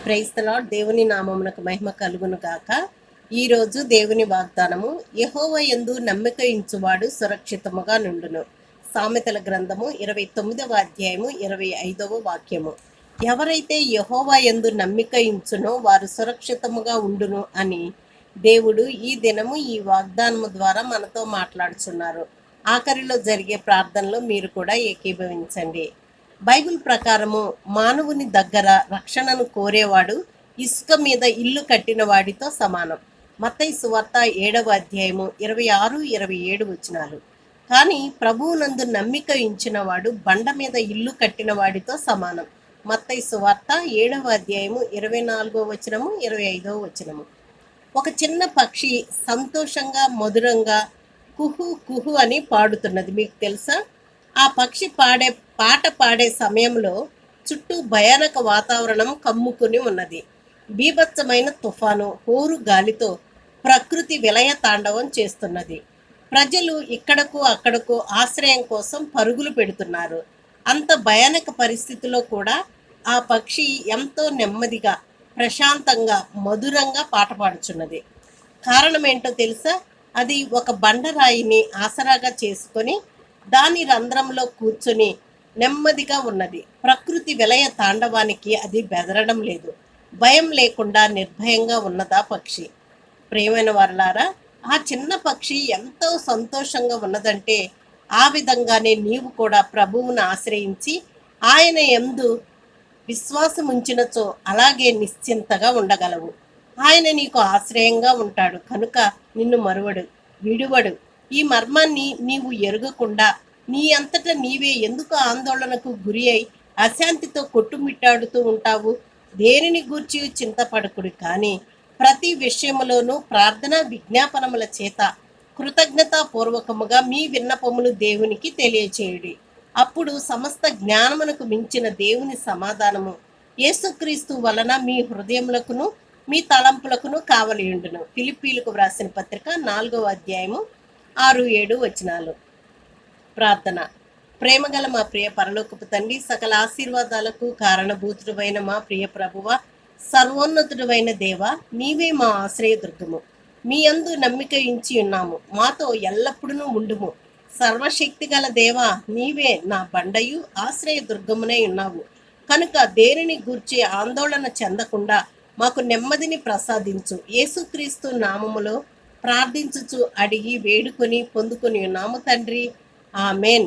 Praise the lord. దేవుని నామమునకు మహిమ కలుగును గాక. ఈరోజు దేవుని వాగ్దానము, యెహోవా యందు నమ్మిక ఇంచువాడు సురక్షితముగా నుండును. సామెతల గ్రంథము 29వ అధ్యాయము 25వ వాక్యము. ఎవరైతే యెహోవా యందు నమ్మిక ఇంచునో వారు సురక్షితముగా ఉండును అని దేవుడు ఈ దినము ఈ వాగ్దానము ద్వారా మనతో మాట్లాడుచున్నారు. ఆఖరిలో జరిగే ప్రార్థనలో మీరు కూడా ఏకీభవించండి. బైబిల్ ప్రకారము మానవుని దగ్గర రక్షణను కోరేవాడు ఇసుక మీద ఇల్లు కట్టిన వాడితో సమానం. మత్తయి సువార్త 7వ అధ్యాయము 26-27 వచనాలు. కానీ ప్రభువునందు నమ్మిక ఉంచిన వాడు బండ మీద ఇల్లు కట్టిన వాడితో సమానం. మత్తయి సువార్త 7వ అధ్యాయము 24వ వచనము 25వ వచనము. ఒక చిన్న పక్షి సంతోషంగా మధురంగా కుహు కుహు అని పాడుతున్నది. మీకు తెలుసా? ఆ పక్షి పాట పాడే సమయంలో చుట్టూ భయానక వాతావరణం కమ్ముకుని ఉన్నది. బీభత్సమైన తుఫాను హోరు గాలితో ప్రకృతి విలయ తాండవం చేస్తున్నది. ప్రజలు ఇక్కడకు అక్కడకు ఆశ్రయం కోసం పరుగులు పెడుతున్నారు. అంత భయానక పరిస్థితిలో కూడా ఆ పక్షి ఎంతో నెమ్మదిగా ప్రశాంతంగా మధురంగా పాట పాడుచున్నది. కారణం ఏంటో తెలుసా? అది ఒక బండరాయిని ఆసరాగా చేసుకొని దాని రంధ్రంలో కూర్చొని నెమ్మదిగా ఉన్నది. ప్రకృతి విలయ తాండవానికి అది బెదరడం లేదు. భయం లేకుండా నిర్భయంగా ఉన్నదా పక్షి. ప్రియమైన వారలారా, ఆ చిన్న పక్షి ఎంతో సంతోషంగా ఉన్నదంటే ఆ విధంగానే నీవు కూడా ప్రభువును ఆశ్రయించి ఆయన యందు విశ్వాసం ఉంచినచో అలాగే నిశ్చింతగా ఉండగలవు. ఆయన నీకు ఆశ్రయంగా ఉంటాడు కనుక నిన్ను మరువడు, విడువడు. ఈ మర్మాన్ని నీవు ఎరుగకుండా నీ అంతటా నీవే ఎందుకు ఆందోళనకు గురి అయి అశాంతితో కొట్టుమిట్టాడుతూ ఉంటావు? దేనిని గూర్చి చింతపడకుడు, కానీ ప్రతి విషయములోనూ ప్రార్థన విజ్ఞాపనముల చేత కృతజ్ఞతాపూర్వకముగా మీ విన్నపములు దేవునికి తెలియచేయుడి. అప్పుడు సమస్త జ్ఞానమునకు మించిన దేవుని సమాధానము యేసుక్రీస్తు వలన మీ హృదయములకును మీ తలంపులకును కావలియుండును. ఫిలిప్పీలకు వ్రాసిన పత్రిక 4వ అధ్యాయము 6-7 వచనాలు. ప్రార్థన. ప్రేమగల మా ప్రియ పరలోకపు తండ్రి, సకల ఆశీర్వాదాలకు కారణభూతుడైన మా ప్రియ ప్రభువ, సర్వోన్నతుడైన దేవ, నీవే మా ఆశ్రయదుర్గము. మీ యందు నమ్మిక ఉంచి ఉన్నాము. మాతో ఎల్లప్పుడూ ఉండుము. సర్వశక్తి గల దేవ, నీవే నా బండయు ఆశ్రయదుర్గమునై ఉన్నావు కనుక దేనిని గూర్చి ఆందోళన చెందకుండా మాకు నెమ్మదిని ప్రసాదించు. యేసుక్రీస్తు నామములో ప్రార్థించుచు అడిగి వేడుకొని పొందుకొని ఉన్నాము తండ్రి. ఆమెన్.